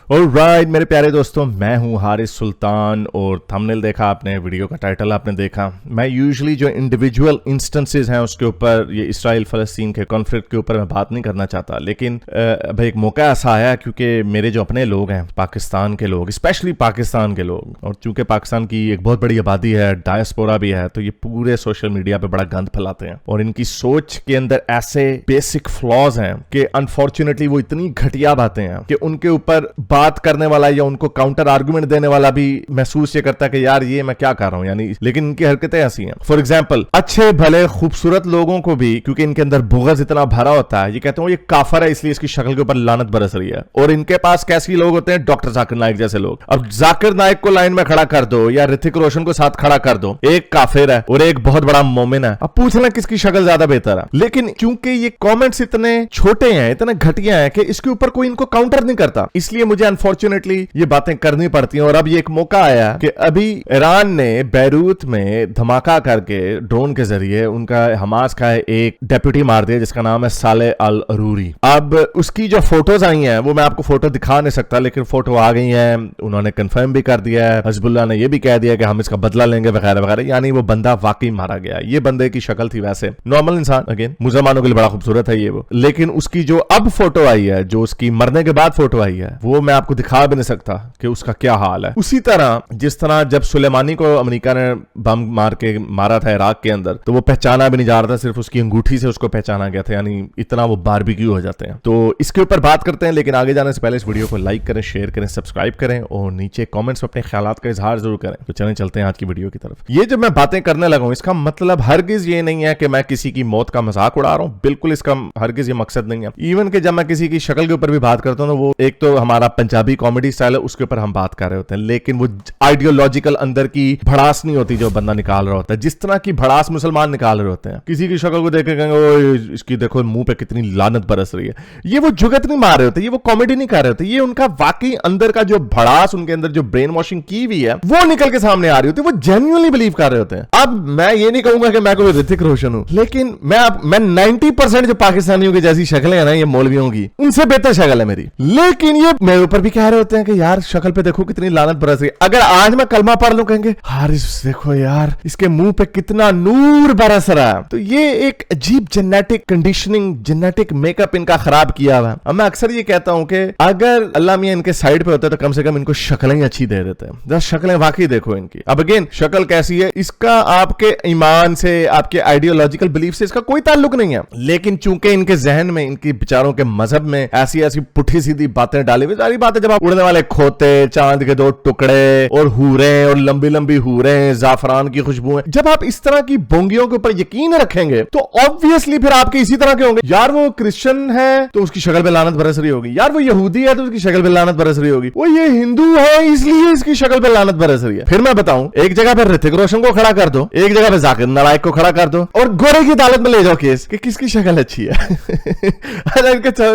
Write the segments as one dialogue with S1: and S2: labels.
S1: Alright मेरे प्यारे दोस्तों, मैं हूं हारिस सुल्तान और थंबनेल देखा आपने, वीडियो का टाइटल आपने देखा। मैं यूजुअली जो इंडिविजुअल इंस्टेंसेस हैं उसके ऊपर, ये इसराइल फ़लस्तीन के कॉन्फ्लिक्ट के ऊपर मैं बात नहीं करना चाहता, लेकिन अब एक मौका ऐसा आया क्योंकि मेरे जो अपने लोग हैं, पाकिस्तान के लोग, स्पेशली पाकिस्तान के लोग, और चूंकि पाकिस्तान की एक बहुत बड़ी आबादी है, डायस्पोरा भी है, तो ये पूरे सोशल मीडिया पे बड़ा गंद फैलाते हैं और इनकी सोच के अंदर ऐसे बेसिक फ्लॉज हैं कि अनफॉर्चुनेटली वो इतनी घटिया बातें हैं कि उनके ऊपर बात करने वाला या उनको काउंटर आर्गुमेंट देने वाला भी महसूस ये करता है कि यार ये मैं क्या कर रहा हूं, यानी लेकिन इनकी हरकतें ऐसी हैं। फॉर एग्जांपल, अच्छे भले खूबसूरत लोगों को भी क्योंकि इनके अंदर बुग़्ज़ इतना भरा होता है, ये कहते हैं ये काफर है इसलिए इसकी शक्ल के ऊपर लानत बरस रही है। और इनके पास कैसे लोग होते हैं? डॉक्टर जाकिर नाइक जैसे लोग। अब जाकिर नाइक को लाइन में खड़ा कर दो या ऋतिक रोशन को साथ खड़ा कर दो, एक काफिर है और एक बहुत बड़ा मोमिन है। अब पूछ लें किसकी शक्ल ज्यादा बेहतर है। लेकिन क्योंकि ये कमेंट्स इतने छोटे हैं, इतने घटिया हैं कि इसके ऊपर कोई इनको काउंटर नहीं करता, इसलिए मुझे अनफॉर्चुनेटली ये बातें करनी पड़ती हैं। और अब ये एक मौका आया कि अभी ईरान ने बैरूत में धमाका करके ड्रोन के जरिए उनका हमास का एक डेप्यूटी मार दिया जिसका नाम है साले अल अरूरी। अब उसकी जो फोटोज आई हैं वो मैं आपको फोटो दिखा नहीं सकता, लेकिन फोटो आ गई हैं, उन्होंने कंफर्म भी कर दिया है, हिजबुल्लाह ने ये भी कह दिया कि हम इसका बदला लेंगे वगैरह वगैरह। यानी वो बंदा वाकई मारा गया। ये बंदे की शक्ल थी वैसे नॉर्मल इंसान, अगेन मुसलमानों के लिए बड़ा खूबसूरत है ये वो, लेकिन उसकी जो अब फोटो आई है, जो उसकी मरने के बाद फोटो आई है, वो मैं आपको दिखा भी नहीं सकता कि उसका क्या हाल है। उसी तरह जिस तरह जब सुलेमानी को अमेरिका ने बम मार के मारा था इराक के अंदर, तो वो पहचाना भी नहीं जा रहा था, सिर्फ उसकी अंगूठी से उसको पहचाना गया था, यानी इतना वो बारबेक्यू हो जाते हैं। तो इसके ऊपर बात करते हैं, लेकिन आगे जाने से पहले इस वीडियो को लाइक करें, शेयर करें, सब्सक्राइब करें और नीचे कमेंट्स में अपने ख्यालात का इजहार जरूर करें। तो चलें चलते हैं आज की वीडियो की तरफ। ये जब मैं बातें करने लगा हूं, इसका मतलब हरगिज ये नहीं है कि मैं किसी की मौत का मजाक उड़ा रहा हूं, बिल्कुल इसका हरगिज ये मकसद नहीं है। इवन कि जब मैं किसी की शक्ल के ऊपर भी बात करता हूं, वो एक तो हमारा पंजाबी कॉमेडी स्टाइल है, उसके ऊपर हम बात कर रहे होते हैं, लेकिन वो आइडियोलॉजिकल अंदर की भड़ास नहीं होती जो बंदा निकाल रहा होता है, जिस तरह की भड़ास मुसलमान निकाल रहे होते हैं। किसी की शक्ल को देख के कहेंगे ओ इसकी देखो मुंह पे कितनी लानत बरस रही है, ये वो जुगत नहीं मार रहे होते, ये वो कॉमेडी नहीं कर रहे होते, ये उनका वाकई अंदर का जो भड़ास, उनके अंदर जो ब्रेन वॉशिंग की हुई है वो निकल के सामने आ रही होती है, वो जेन्युइनली बिलीव कर रहे होते हैं। अब मैं ये नहीं कहूंगा कि मैं कोई ऋतिक रोशन हूं, लेकिन मैं 90% जो पाकिस्तानियों की जैसी शक्लें हैं ना, ये मौलवियों की, उनसे बेहतर शक्ल है मेरी, लेकिन ये मेरे ऊपर भी कह रहे होते हैं कि यार शक्ल पे देखो कितनी लानत बरस रही है। अगर आज मैं कलमा पढ़ लूं, कहेंगे हारिस देखो यार इसके मुंह पे कितना नूर बरस रहा है। तो ये एक अजीब जेनेटिक कंडीशनिंग, जेनेटिक मेकअप इनका खराब किया हुआ है। मैं अक्सर ये कहता हूं कि अगर अल्लाह मियां इनके साइड पे होते तो कम से कम इनको शक्लें ही अच्छी दे देते हैं। जरा शक्लें वाकई देखो इनकी। अब अगेन शक्ल कैसी है, इसका आपके ईमान से, आपके आइडियोलॉजिकल बिलीफ से इसका कोई ताल्लुक नहीं है, लेकिन चूंकि इनके जहन में, इनकी बेचारों के मजहब में ऐसी ऐसी पुठी सीधी बातें डाली हुई, सारी बातें जब आप उड़ने वाले खोते, चांद के 2 टुकड़े और हूरें और लंबी लंबी हूरें, जाफरान की खुशबू, जब आप इस तरह की बोंगियों के ऊपर यकीन रखेंगे तो ऑब्वियसली फिर आपके इसी तरह के होंगे। यार वो क्रिश्चियन है तो उसकी शक्ल पे लानत बरस रही होगी, यार वो यहूदी है तो उसकी शक्ल पे लानत बरस रही होगी, वो ये हिंदू है इसलिए इसकी शक्ल पे लानत बरस रही है। फिर मैं बताऊं, एक जगह पे ऋतिक रोशन को खड़ा कर दो, एक जगह पे जाकिर नाइक को खड़ा कर दो और गोरे की अदालत में ले जाओ केस कि किसकी शक्ल अच्छी है।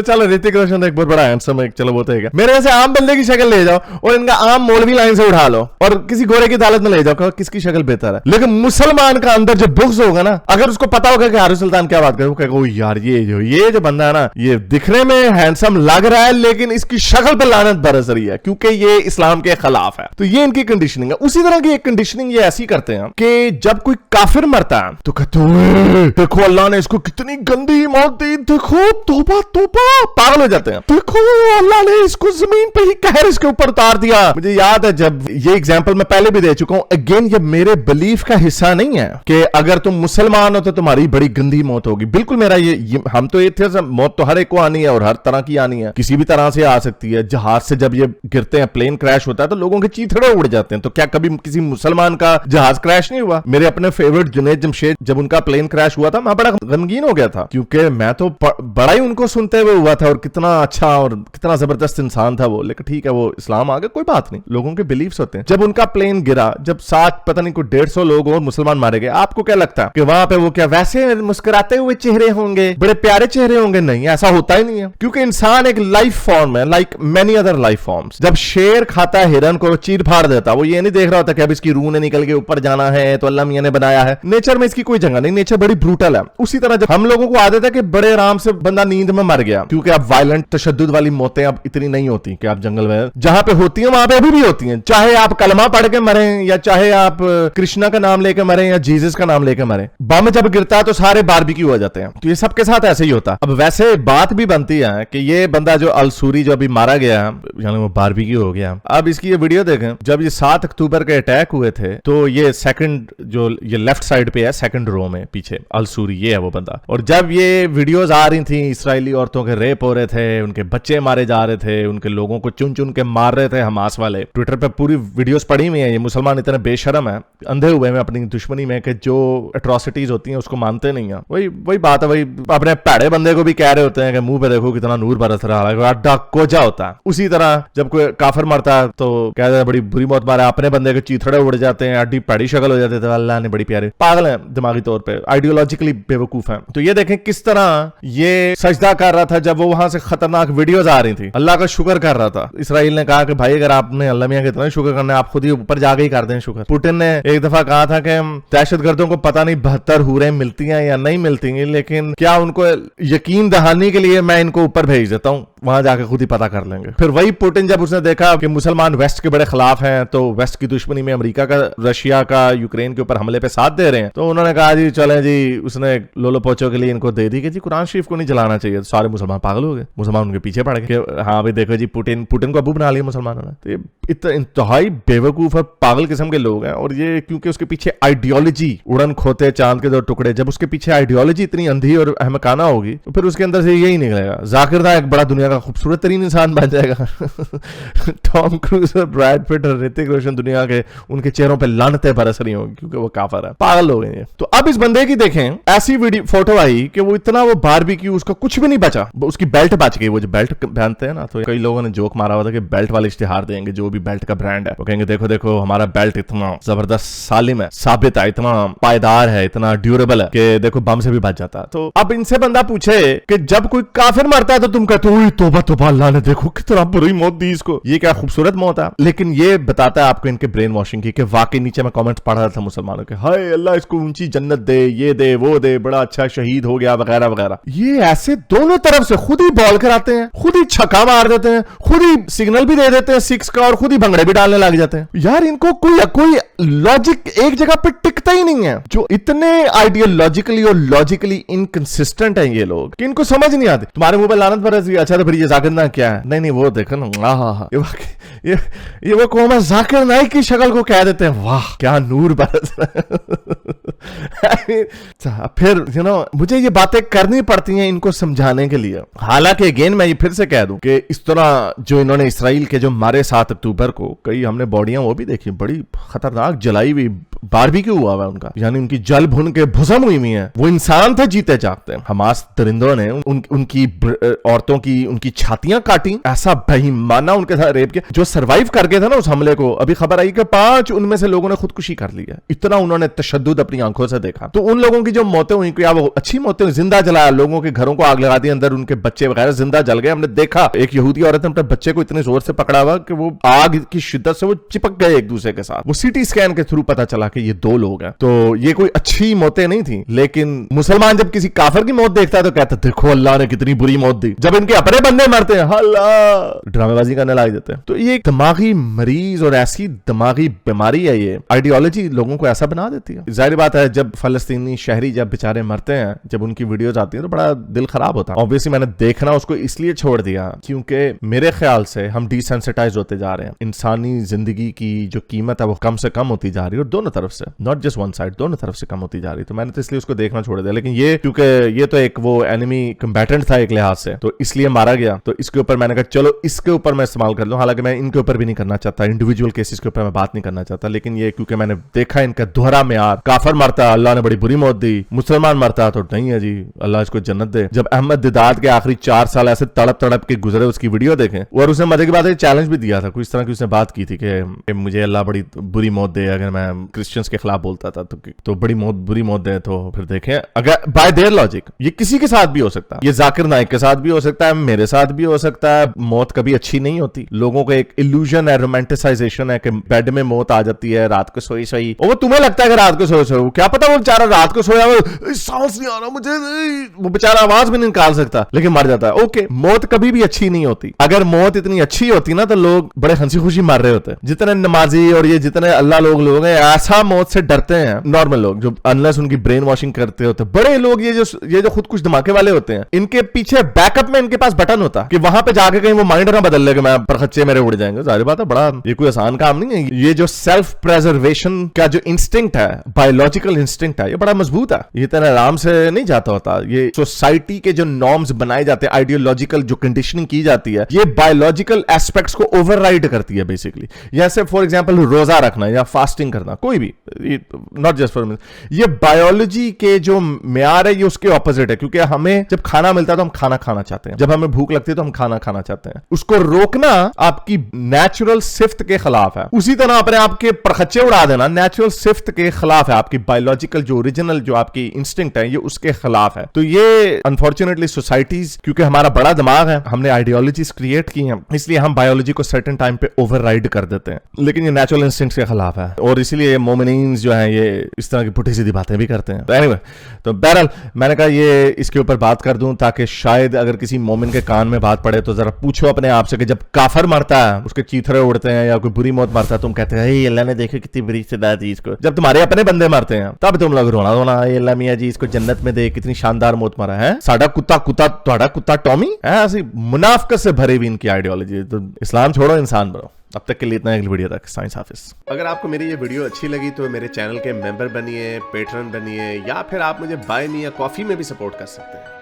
S1: चलो ऋतिक रोशन एक बहुत बड़ा हैंडसम है, चलो वो तो है, मेरे जैसे आम बंदे की शक्ल ले जाओ और इनका आम मौलवी लाइन से उठा लो और किसी गोरे की अदालत में ले जाओ, किसकी शक्ल बेहतर है। लेकिन मुसलमान का अंदर जो बुग़्ज़ होगा ना, अगर उसको पता होगा कि हारिस सुल्तान क्या बात करे, वो कहेगा ओ यार ये जो बंदा है ना, ये दिखने में हैंडसम लग रहा है लेकिन इसकी शक्ल पे लानत बरस रही है क्योंकि ये इस्लाम के खिलाफ है। तो ये इनकी कंडीशनिंग है। उसी तरह की एक कंडीशनिंग ये ऐसी करते हैं कि जब कोई काफिर मरता है तो कहते हैं देखो अल्लाह ने इसको कितनी गंदी मौत दी, देखो तौबा तौबा, पागल हो जाते हैं, देखो अल्लाह ने इसको जमीन पे ही कहर इसके ऊपर उतार दिया। मुझे याद है जब ये एग्जांपल मैं पहले भी दे चुका हूं, अगेन ये मेरे बिलीफ का हिस्सा नहीं है कि अगर तुम मुसलमान हो तो तुम्हारी बड़ी गंदी मौत होगी। बिल्कुल मेरा ये हम तो एथियस्ट, मौत तो हर एक को आनी है और हर तरह की आनी है, किसी भी तरह से आ सकती है। जहाज से जब ये गिरते हैं, प्लेन क्रैश होता है तो लोगों के चीथड़े उड़ जाते हैं, तो क्या कभी किसी मुसलमान का जहाज क्रैश नहीं हुआ? मेरे अपने फेवरेट जुनैद जमशेद, जब उनका प्लेन क्रैश हुआ था, मैं बड़ा गमगीन हो गया था क्योंकि मैं तो बड़ा ही उनको सुनते हुए हुआ था और कितना अच्छा और कितना जबरदस्त इंसान था वो। लेकिन ठीक है, वो इस्लाम आ गया, कोई बात नहीं, लोगों के बिलीफ्स होते हैं। जब उनका प्लेन गिरा, जब 7 पता नहीं कोई 150 लोग और मुसलमान मारे गए, आपको क्या लगता है कि वहां पे वो क्या वैसे मुस्कुराते हुए चेहरे होंगे, बड़े प्यारे चेहरे होंगे? नहीं, ऐसा होता ही नहीं है, क्योंकि इंसान एक लाइफ फॉर्म है, like many other life forms. जब शेर खाता है हिरन को, चीर फाड़ देता, वो ये नहीं देख रहा होता कि अब इसकी रूह ने निकल के ऊपर जाना है तो अल्लाह मियां ने बनाया है। नेचर में इसकी कोई जगह नहीं, नेचर बड़ी ब्रूटल है। उसी तरह जब हम लोगों को आदत है कि बड़े आराम से बंदा नींद में मर गया, क्योंकि अब वायलेंट तशद्दुद वाली मौतें अब इतनी नहीं होती। होती कि आप जंगल में, जहां पे होती है वहां पे अभी भी होती हैं, चाहे आप कलमा पढ़ के मरे या चाहे आप कृष्णा का नाम लेके मरे या जीसस का नाम लेके मरे, बम जब गिरता है तो सारे बारबेक्यू हो जाते हैं। तो ये सबके साथ ऐसे ही होता। अब वैसे बात भी बनती है कि ये बंदा जो अलसूरी जो अभी मारा गया, यानी वो बारबेक्यू हो गया। अब इसकी ये वीडियो देखें, जब ये 7 अक्टूबर के अटैक हुए थे तो ये सेकंड जो ये लेफ्ट साइड पे है, सेकंड रो में पीछे अलसूरी, ये है वो बंदा। और जब ये वीडियोस आ रही थी, इस्राएली औरतों के रेप हो रहे थे, उनके बच्चे मारे जा रहे थे, उनके लोगों को चुन चुन के मार रहे थे हमास वाले, ट्विटर पे पूरी वीडियोस पड़ी हुई है। ये मुसलमान इतने बेशरम है, अंधे हुए हैं अपनी दुश्मनी में कि जो एट्रोसिटीज होती हैं उसको मानते नहीं है। वही बात है, वही अपने पैड़े बंदे को भी कह रहे होते हैं कि मुंह पे देखो कितना नूर बरस रहा है, अड्डा कोजा होता है। उसी तरह जब कोई काफिर मरता है तो कहते हैं बड़ी बुरी मौत मारा, अपने बंदे के चीथड़े उड़ जाते हैं, अड्डी पैड़ी शक्ल हो जाते थे, अल्लाह ने बड़ी प्यारे। पागल है दिमागी तौर पे, आइडियोलॉजिकली बेवकूफ है। तो ये देखें किस तरह ये सजदा कर रहा था जब वो वहां से खतरनाक वीडियोस आ रही थी, अल्लाह का शुक्र कर रहा था। इसराइल ने कहा कि भाई अगर आपने अल्लाह मियां के इतना शुक्र करना है, आप खुद ही ऊपर जाके ही कर दें शुक्र। पुतिन ने एक दफा कहा था कि दहशतगर्दों को पता नहीं 72 हुरें मिलती हैं या नहीं मिलती हैं, लेकिन क्या उनको यकीन दहाने के लिए मैं इनको ऊपर भेज देता हूं, वहां जाके खुद ही पता कर लेंगे। फिर वही पुतिन जब उसने देखा कि मुसलमान वेस्ट के बड़े खिलाफ हैं, तो वेस्ट की दुश्मनी में अमेरिका का, रशिया का यूक्रेन के ऊपर हमले पे साथ दे रहे हैं, तो उन्होंने कहा जी चले जी, उसने लोलो पोचो के लिए इनको दे दी कि जी कुरान शरीफ को नहीं जलाना चाहिए। सारे मुसलमान पागल हो गए, मुसलमान उनके पीछे पड़ गए। हाँ भाई देखो जी, पुतिन को अबू बना लिया मुसलमानों ने। तो ये इंतहाई बेवकूफ और पागल किस्म के लोग हैं। और ये क्योंकि उसके पीछे आइडियोलॉजी, उड़न खोते चांद के 2 टुकड़े, जब उसके पीछे आइडियोलॉजी इतनी अंधी और अहमकाना होगी तो फिर उसके अंदर से यही निकलेगा। जाकिर नायक बड़ा दुनिया का खूबसूरत तरीन इंसान बन जाएगा। टॉम क्रूज और ब्रैड पिट और ऋतिक रोशन दुनिया के, उनके चेहरों पे लानतें बरस रही होंगी क्योंकि वो काफिर है, पागल हो गए। तो अब इस बंदे की देखें, ऐसी वीडियो फोटो आई कि वो इतना वो बारबेक्यू, उसका कुछ भी नहीं बचा, उसकी बेल्ट बच गई। वो जो बेल्ट पहनते हैं ना, तो कई लोगों ने जोक मारा हुआ था कि बेल्ट वाले इश्तिहार देंगे, जो भी बेल्ट का ब्रांड है वो कहेंगे देखो देखो हमारा बेल्ट इतना जबरदस्त सालिम है, साबित है, इतना पायदार है, इतना ड्यूरेबल है कि देखो बम से भी बच जाता है। तो अब इनसे बंदा पूछे कि जब कोई काफिर मरता है तो तुम कहते हो तौबा तौबा, अल्लाह ने देखो कितना बुरी मौत दी इसको, ये क्या खूबसूरत मौत है। लेकिन ये बताता है आपको इनके ब्रेन वॉशिंग की, कि वाकई नीचे मैं कमेंट्स पढ़ रहा था मुसलमानों के, हाय अल्लाह इसको ऊंची जन्नत दे, ये दे वो दे, बड़ा अच्छा शहीद हो गया वगैरह वगैरह। ये ऐसे दोनों तरफ से खुद ही बॉल कराते हैं, खुद ही छक्का मार देते हैं, खुद ही सिग्नल भी दे देते हैं 6 का, और खुद ही भंगड़े भी डालने लग जाते हैं। यार इनको कोई लॉजिक एक जगह पे टिकता ही नहीं है। जो इतने आइडियोलॉजिकली और लॉजिकली इनकंसिस्टेंट हैं ये लोग कि इनको समझ नहीं आती। तुम्हारे मुंह पे लानत बरस गई, अच्छा तो फिर ये जाकिर नाइक क्या है? नहीं वो देखो ना, ये वो कौम है, जाकिर नाइक की शक्ल को कह देते हैं, वाह क्या नूर बरस फिर मुझे ये बातें करनी पड़ती हैं इनको समझाने के लिए। हालांकि अगेन मैं ये फिर से कह दूं कि इस तरह जो इन्होंने इसराइल के जो मारे 7 अक्टूबर को, कई हमने बॉडियां वो भी देखी, बड़ी खतरनाक जलाई हुई, बारबेक्यू हुआ हुआ उनका, यानी उनकी जल भुन के भुसम हुई है। वो इंसान थे जीते जागते। हमास दरिंदों ने उनकी औरतों की उनकी छातियां काटी, ऐसा बेईमाना उनके साथ रेप किया। जो सरवाइव कर गए थे ना उस हमले को, अभी खबर आई कि 5 उनमें से लोगों ने खुदकुशी कर ली है। इतना उन्होंने तशद्दुद अपनी आंखों से देखा। तो उन लोगों की जो मौतें हुई, क्या वो अच्छी मौतें हुई? जिंदा जलाया, लोगों के घरों को आग लगा दी, अंदर उनके बच्चे वगैरह जिंदा जल गए। हमने देखा एक यहूदी औरत ने अपने बच्चे को इतने जोर से पकड़ा हुआ कि वो आग की शिद्दत से वो चिपक गए एक दूसरे के साथ। वो सीटी स्कैन के थ्रू पता चला कि ये 2 लोग हैं। तो ये कोई अच्छी मौतें नहीं थी। लेकिन मुसलमान जब किसी काफिर की मौत देखता है तो कहता है देखो अल्लाह ने कितनी बुरी मौत दी। जब इनके अपने बंदे मरते हैं अल्लाह ड्रामेबाजी करने लग जाते हैं। तो ये एक दिमागी मरीज और ऐसी दिमागी बीमारी है, ये आइडियोलॉजी लोगों को ऐसा बना देती है। जाहिर बात है जब फलस्तीनी शहरी जब बेचारे मरते हैं, जब उनकी वीडियोस आती है तो बड़ा दिल खराब होता है। ऑब्वियसली मैंने देखना उसको इसलिए छोड़ दिया क्योंकि मेरे ख्याल से हम डिसेंसिटाइज होते जा रहे हैं। इंसानी जिंदगी की जो कीमत है वो कम से कम होती जा रही है, और दोनों तरफ से, नॉट जस्ट वन साइड, दोनों तरफ से कम होती जा रही। तो मैंने तो इसलिए उसको देखना छोड़ दिया। लेकिन ये क्योंकि ये तो एक वो एनिमी कंबैटेंट था एक लिहाज से, तो इसलिए मारा गया। तो इसके ऊपर मैंने कहा चलो इसके ऊपर मैं इस्तेमाल कर लूं। हालांकि मैं इनके ऊपर भी नहीं करना चाहता, इंडिविजुअल केसेस के ऊपर मैं बात नहीं करना चाहता। लेकिन ये क्योंकि मैंने देखा इनका दोहरा मेयार, काफिर मरता अल्लाह ने बड़ी बुरी मौत दी, मुसलमान मरता तो नहीं है जी अल्लाह इसको जन्नत दे। जब अहमद दिदात के आखिरी 4 साल ऐसे तड़प तड़प के गुजरे, उसकी वीडियो देखें, और उसने मजे की बात है चैलेंज भी दिया था, कुछ इस तरह की उसने बात की थी कि मुझे अल्लाह बड़ी बुरी मौत दे अगर मैं क्रिश्चियंस के खिलाफ बोलता था तो बड़ी मौत, बुरी मौत दे, तो फिर देखें अगर बाय देयर लॉजिक ये किसी के साथ भी हो सकता है, ये जाकिर नाइक के साथ भी हो सकता है, मेरे साथ भी हो सकता है। मौत कभी अच्छी नहीं होती, लोगों को एक इल्यूजन है, रोमांटिसाइजेशन है कि बेड में मौत आ जाती है रात को सोई सोई, और वो तुम्हें लगता है कि रात को सोई, क्या पता वो बेचारा रात को सोया वो सांस नहीं आ रहा मुझे, वो बेचारा आवाज भी नहीं निकाल सकता लेकिन मर जाता है। ओके, मौत कभी भी अच्छी नहीं होती। अगर मौत इतनी अच्छी होती ना तो लोग बड़े हंसी खुशी मर रहे होते। जितने नमाजी और ये जितने अल्लाह लोग हैं ऐसा मौत से डरते हैं, नॉर्मल लोग जो अनलेस उनकी ब्रेन वॉशिंग करते होते। बड़े लोग ये जो खुद कुछ धमाके वाले होते हैं, इनके पीछे बैकअप में इनके पास बटन होता कि वहां पे जाके कहीं वो माइंड ना बदल ले कि मैं परखच्चे मेरे उड़ जाएंगे। जाहिर बात है, बड़ा ये कोई आसान काम नहीं है। ये जो सेल्फ प्रेजर्वेशन का जो इंस्टिंक्ट है, बायोलॉजिकल इंस्टिंक्ट है, ये बड़ा मजबूत है, ये इतना आराम से नहीं जाता होता। ये सोसाइटी के जो नॉर्म्स बनाए जाते हैं, आइडियोलॉजिकल जो कंडीशनिंग की जाती है, ये बायोलॉजिकल एस्पेक्ट्स को ओवरराइड करती है बेसिकली। जैसे फॉर एग्जांपल रोजा रखना या फास्टिंग करना, कोई भी, नॉट जस्ट फॉर, ये बायोलॉजी के जो म्यार है ये उसके ऑपोजिट है। क्योंकि हमें जब खाना मिलता है तो हम खाना खाना चाहते हैं, जब हमें भूख लगती है तो हम खाना खाना चाहते हैं। उसको रोकना आपकी नेचुरल सिफ्त के खिलाफ है। उसी तरह अपने आपके परखच्चे उड़ा देना नेचुरल सिफ्त के खिलाफ है, आपकी बायोलॉजिकल जो ओरिजिनल जो आपकी इंस्टिंक्ट है ये उसके खिलाफ है। तो ये अनफॉर्चुनेटली सोसाइटीज, क्योंकि हमारा बड़ा दिमाग है, हमने आइडियोलॉजीज क्रिएट की हैं, इसलिए हम बायोलॉजी को सर्टेन टाइम पे ओवरराइड कर देते हैं, लेकिन ये नेचुरल इंस्टिंक्ट्स के खिलाफ है। और इसीलिए मोमिनीन जो है ये इस तरह की पुठी सीधी बातें भी करते हैं। तो एनीवे, तो बहरहाल मैंने कहा ये इसके ऊपर बात कर दूं ताकि शायद अगर किसी मोमिन के कान में बात पड़े तो जरा पूछो अपने आप से कि जब काफर मरता है, उसके चीथड़े उड़ते हैं या कोई बुरी मौत मरता है, तुम कहते हैं अल्लाह ने देखो कितनी बुरी सजा दी इसको। जब तुम्हारे अपने बंदे मरते हैं तब तुम लोग रोना रोना, अल्लाह मियां जी इसको जन्नत में दे, कितनी शानदार मौत मरा है, साडा कुत्ता तुहाडा कुत्ता टॉमी है। ऐसी मुनाफिकत से भरी हुई इनकी आइडियोलॉजी। तो इस्लाम छोड़ो, इंसान बनो। अब तक के लिए इतना, अगली वीडियो तक, साइंस हाफिज। अगर आपको मेरी ये वीडियो अच्छी लगी तो मेरे चैनल के मेंबर बनिए, पेट्रन बनिए, या फिर आप मुझे बाय मी या कॉफी में भी सपोर्ट कर सकते हैं।